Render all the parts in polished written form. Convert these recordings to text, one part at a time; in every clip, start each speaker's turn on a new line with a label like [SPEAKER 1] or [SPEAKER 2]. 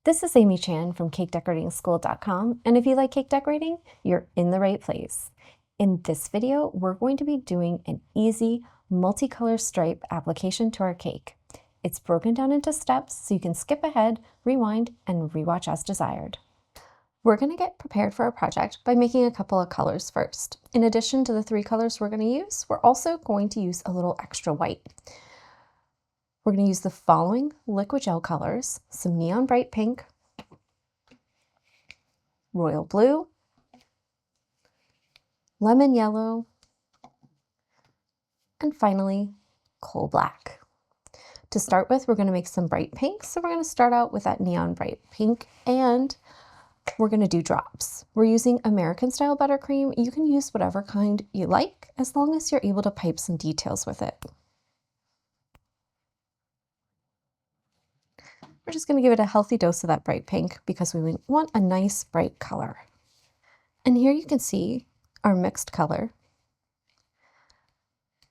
[SPEAKER 1] This is Amy Chan from CakeDecoratingSchool.com, and if you like cake decorating, you're in the right place. In this video, we're going to be doing an easy multicolor stripe application to our cake. It's broken down into steps so you can skip ahead, rewind, and rewatch as desired. We're going to get prepared for our project by making a couple of colors first. In addition to the 3 colors we're going to use, we're also going to use a little extra white. We're going to use the following liquid gel colors: some neon bright pink, royal blue, lemon yellow, and finally coal black. To start with, we're going to make some bright pink, so we're going to start out with that neon bright pink, and we're going to do drops. We're using American style buttercream. You can use whatever kind you like, as long as you're able to pipe some details with it. We're just going to give it a healthy dose of that bright pink because we want a nice bright color. And here you can see our mixed color.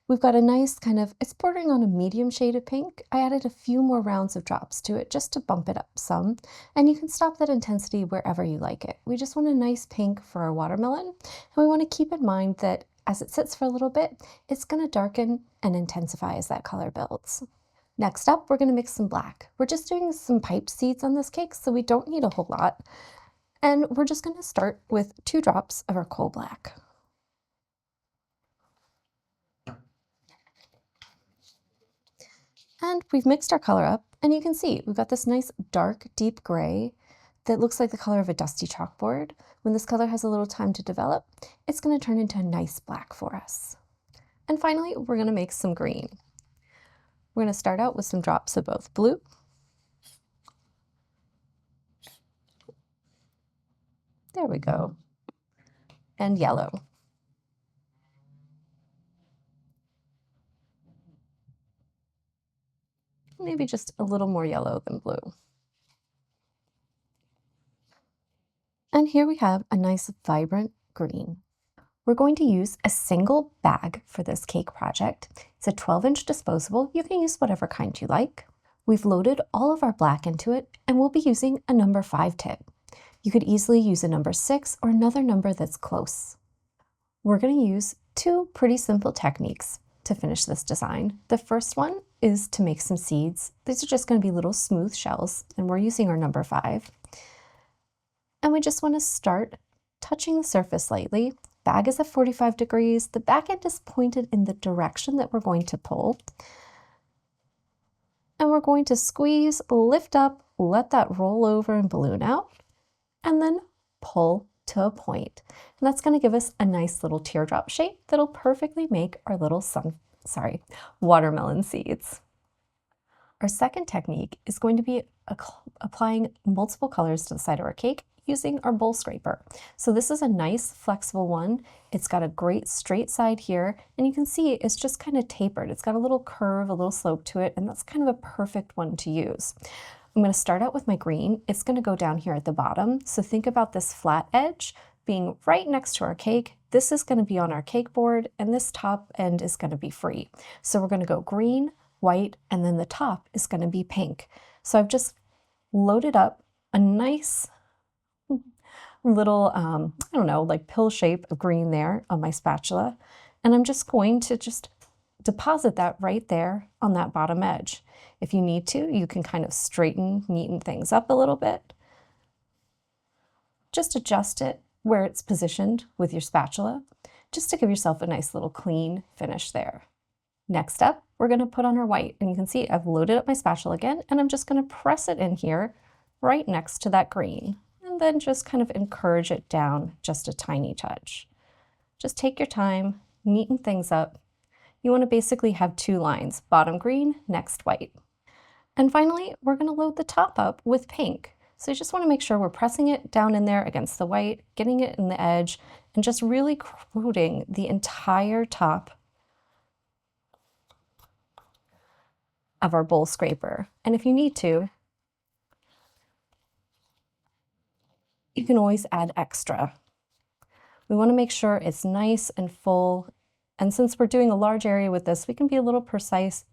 [SPEAKER 1] We've got a nice it's bordering on a medium shade of pink. I added a few more rounds of drops to it just to bump it up some, and you can stop that intensity wherever you like it. We just want a nice pink for our watermelon, and we want to keep in mind that as it sits for a little bit, it's going to darken and intensify as that color builds. Next up, we're going to mix some black. We're just doing some piped seeds on this cake, so we don't need a whole lot. And we're just going to start with 2 drops of our coal black. And we've mixed our color up, and you can see we've got this nice dark, deep gray that looks like the color of a dusty chalkboard. When this color has a little time to develop, it's going to turn into a nice black for us. And finally, we're going to make some green. We're going to start out with some drops of both blue there we go, and yellow. Maybe just a little more yellow than blue. And here we have a nice vibrant green. We're going to use a single bag for this cake project. It's a 12-inch disposable. You can use whatever kind you like. We've loaded all of our black into it, and we'll be using a number 5 tip. You could easily use a number 6 or another number that's close. We're going to use 2 pretty simple techniques to finish this design. The first one is to make some seeds. These are just going to be little smooth shells, and we're using our number 5. And we just want to start touching the surface lightly. Bag is at 45 degrees. The back end is pointed in the direction that we're going to pull. And we're going to squeeze, lift up, let that roll over and balloon out, and then pull to a point. And that's going to give us a nice little teardrop shape that'll perfectly make our little watermelon seeds. Our second technique is going to be applying multiple colors to the side of our cake using our bowl scraper. So this is a nice flexible one. It's got a great straight side here, and you can see it's just kind of tapered. It's got a little curve, a little slope to it, and that's kind of a perfect one to use. I'm going to start out with my green. It's going to go down here at the bottom. So think about this flat edge being right next to our cake. This is going to be on our cake board, and this top end is going to be free. So we're going to go green, white, and then the top is going to be pink. So I've just loaded up a nice little, I don't know, like pill shape of green there on my spatula. And I'm just going to deposit that right there on that bottom edge. If you need to, you can kind of neaten things up a little bit. Just adjust it where it's positioned with your spatula, just to give yourself a nice little clean finish there. Next up, we're going to put on our white, and you can see I've loaded up my spatula again, and I'm just going to press it in here right next to that green, and then just kind of encourage it down just a tiny touch. Just take your time, neaten things up. You want to basically have 2 lines, bottom green, next white. And finally, we're going to load the top up with pink. So you just want to make sure we're pressing it down in there against the white, getting it in the edge, and just really coating the entire top of our bowl scraper. And if you need to, you can always add extra. We want to make sure it's nice and full. And since we're doing a large area with this, we can be a little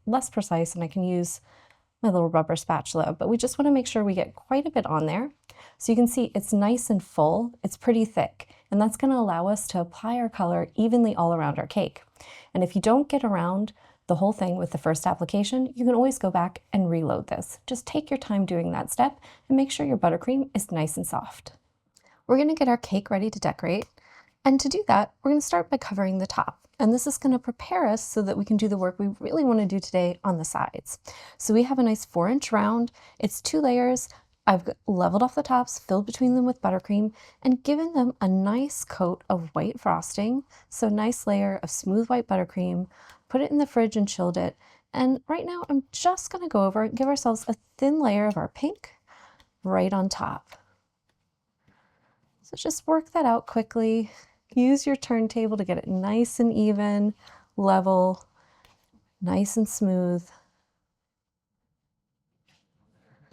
[SPEAKER 1] less precise, and I can use my little rubber spatula, but we just want to make sure we get quite a bit on there. So you can see it's nice and full, it's pretty thick, and that's going to allow us to apply our color evenly all around our cake. And if you don't get around the whole thing with the first application, you can always go back and reload this. Just take your time doing that step and make sure your buttercream is nice and soft. We're going to get our cake ready to decorate, and to do that, we're going to start by covering the top. And this is going to prepare us so that we can do the work we really want to do today on the sides. So we have a nice 4-inch round. It's 2 layers. I've leveled off the tops, filled between them with buttercream, and given them a nice coat of white frosting. So a nice layer of smooth white buttercream, put it in the fridge and chilled it. And right now I'm just going to go over and give ourselves a thin layer of our pink right on top. So just work that out quickly. Use your turntable to get it nice and even, level, nice and smooth.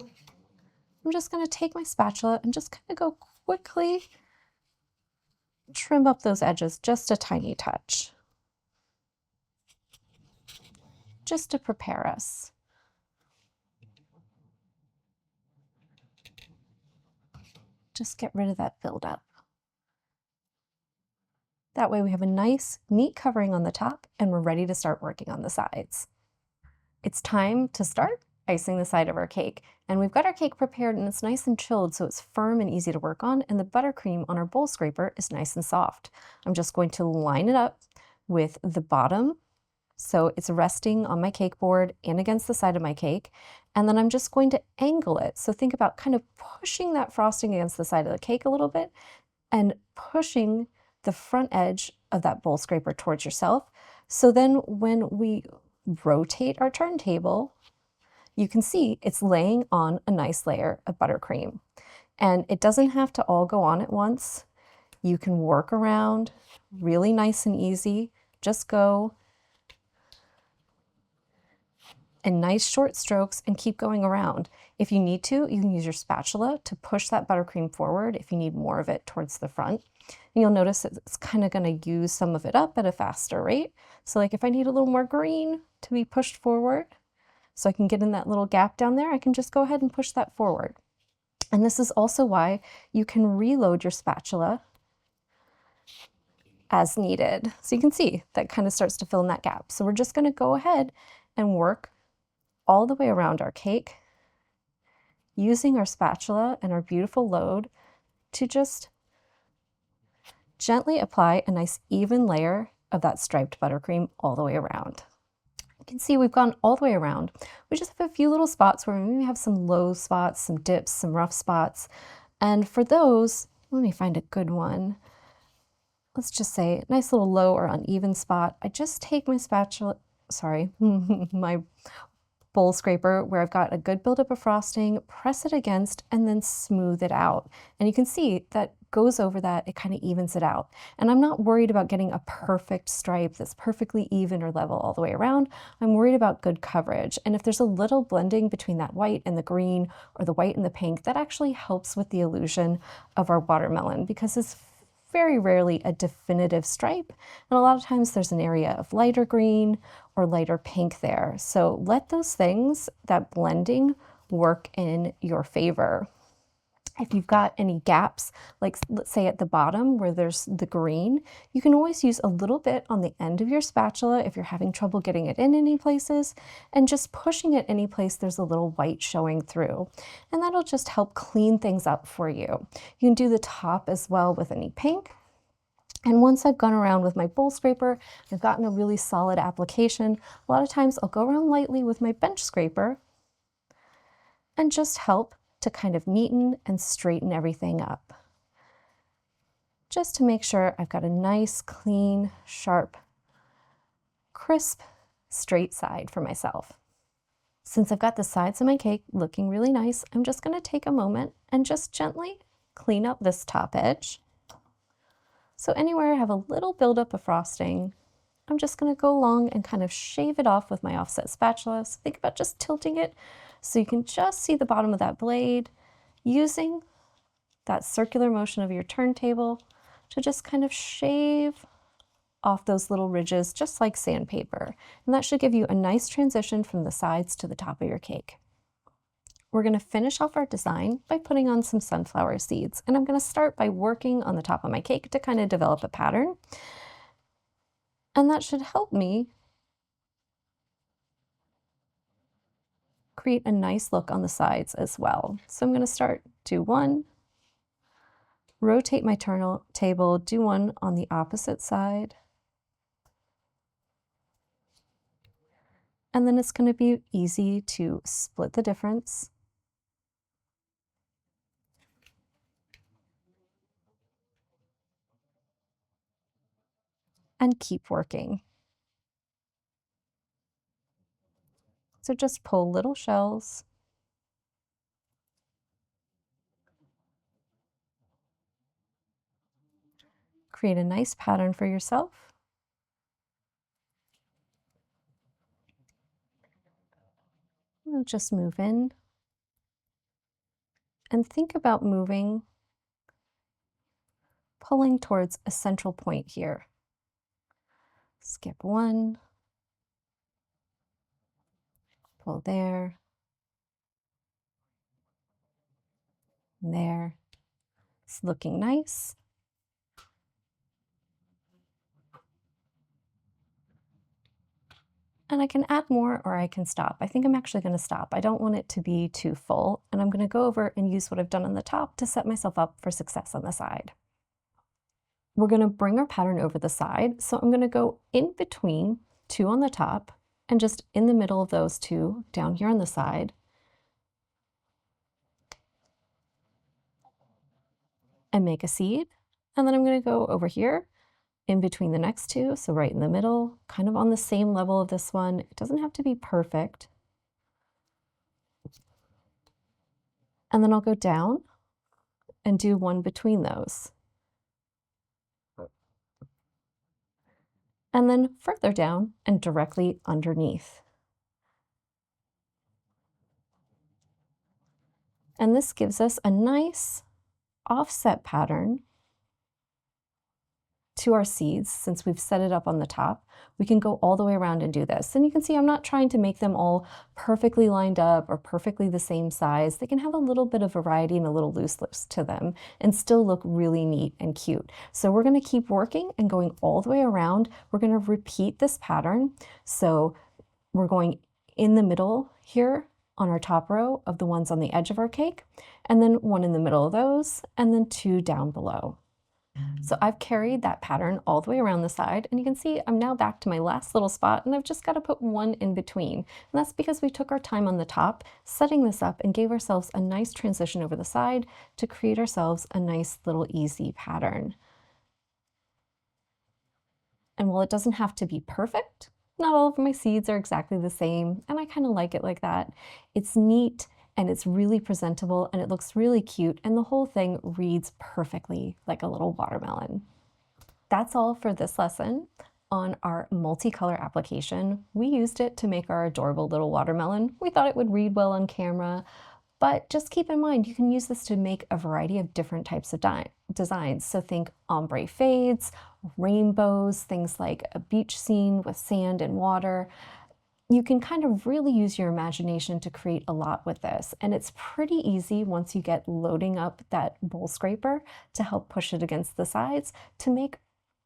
[SPEAKER 1] I'm just going to take my spatula and just kind of go quickly trim up those edges just a tiny touch, just to prepare us. Just get rid of that buildup. That way we have a nice, neat covering on the top and we're ready to start working on the sides. It's time to start icing the side of our cake. And we've got our cake prepared and it's nice and chilled, so it's firm and easy to work on, and the buttercream on our bowl scraper is nice and soft. I'm just going to line it up with the bottom, so it's resting on my cake board and against the side of my cake, and then I'm just going to angle it. So think about kind of pushing that frosting against the side of the cake a little bit and pushing the front edge of that bowl scraper towards yourself. So then when we rotate our turntable, you can see it's laying on a nice layer of buttercream. And it doesn't have to all go on at once. You can work around really nice and easy. Just go in nice short strokes and keep going around. If you need to, you can use your spatula to push that buttercream forward if you need more of it towards the front. And you'll notice that it's kind of going to use some of it up at a faster rate. So like if I need a little more green to be pushed forward, so I can get in that little gap down there, I can just go ahead and push that forward. And this is also why you can reload your spatula as needed. So you can see that kind of starts to fill in that gap. So we're just going to go ahead and work all the way around our cake using our spatula and our beautiful load to just gently apply a nice even layer of that striped buttercream all the way around. You can see we've gone all the way around. We just have a few little spots where maybe we have some low spots, some dips, some rough spots. And for those, let me find a good one. Let's just say a nice little low or uneven spot. I just take my spatula, my bowl scraper where I've got a good buildup of frosting, press it against, and then smooth it out. And you can see that goes over that, it kind of evens it out. And I'm not worried about getting a perfect stripe that's perfectly even or level all the way around. I'm worried about good coverage. And if there's a little blending between that white and the green or the white and the pink, that actually helps with the illusion of our watermelon, because it's very rarely a definitive stripe. And a lot of times there's an area of lighter green or lighter pink there. So let those things, that blending, work in your favor. If you've got any gaps, like let's say at the bottom where there's the green, you can always use a little bit on the end of your spatula if you're having trouble getting it in any places, and just pushing it any place there's a little white showing through. And that'll just help clean things up for you. You can do the top as well with any pink. And once I've gone around with my bowl scraper, I've gotten a really solid application. A lot of times I'll go around lightly with my bench scraper and just help to kind of neaten and straighten everything up, just to make sure I've got a nice, clean, sharp, crisp, straight side for myself. Since I've got the sides of my cake looking really nice, I'm just going to take a moment and just gently clean up this top edge. So anywhere I have a little buildup of frosting, I'm just going to go along and kind of shave it off with my offset spatula. So think about just tilting it so you can just see the bottom of that blade, using that circular motion of your turntable to just kind of shave off those little ridges, just like sandpaper. And that should give you a nice transition from the sides to the top of your cake. we're going to finish off our design by putting on some sunflower seeds. And I'm going to start by working on the top of my cake to kind of develop a pattern. And that should help me create a nice look on the sides as well. So I'm going to start, do one, rotate my turntable, do one on the opposite side. And then it's going to be easy to split the difference. And keep working. So just pull little shells. Create a nice pattern for yourself. And just move in. And think about moving, pulling towards a central point here. Skip one, pull there, and there. It's looking nice. And I can add more or I can stop. I think I'm actually going to stop. I don't want it to be too full. And I'm going to go over and use what I've done on the top to set myself up for success on the side. We're going to bring our pattern over the side. So I'm going to go in between two on the top and just in the middle of those two down here on the side. And make a seed. And then I'm going to go over here in between the next two, so right in the middle, kind of on the same level of this one. It doesn't have to be perfect. And then I'll go down and do one between those. And then further down and directly underneath. And this gives us a nice offset pattern to our seeds. Since we've set it up on the top, we can go all the way around and do this. And you can see I'm not trying to make them all perfectly lined up or perfectly the same size. They can have a little bit of variety and a little looseness to them and still look really neat and cute. So we're going to keep working and going all the way around. We're going to repeat this pattern. So we're going in the middle here on our top row of the ones on the edge of our cake, and then one in the middle of those, and then two down below. So I've carried that pattern all the way around the side, and you can see I'm now back to my last little spot, and I've just got to put one in between. And that's because we took our time on the top, setting this up, and gave ourselves a nice transition over the side to create ourselves a nice little easy pattern. And while it doesn't have to be perfect, not all of my seeds are exactly the same, and I kind of like it like that. It's neat, and it's really presentable, and it looks really cute, and the whole thing reads perfectly like a little watermelon. That's all for this lesson on our multicolor application. We used it to make our adorable little watermelon. We thought it would read well on camera, but just keep in mind you can use this to make a variety of different types of designs. So think ombre fades, rainbows, things like a beach scene with sand and water. You can kind of really use your imagination to create a lot with this. And it's pretty easy once you get loading up that bowl scraper to help push it against the sides to make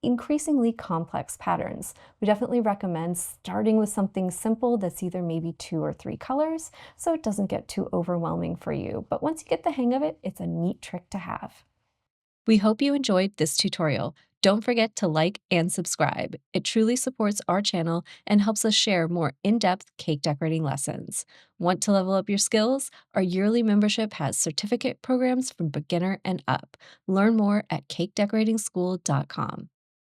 [SPEAKER 1] increasingly complex patterns. We definitely recommend starting with something simple that's either maybe 2 or 3 colors so it doesn't get too overwhelming for you. But once you get the hang of it, it's a neat trick to have. We hope you enjoyed this tutorial. Don't forget to like and subscribe. It truly supports our channel and helps us share more in-depth cake decorating lessons. Want to level up your skills? Our yearly membership has certificate programs from beginner and up. Learn more at cakedecoratingschool.com.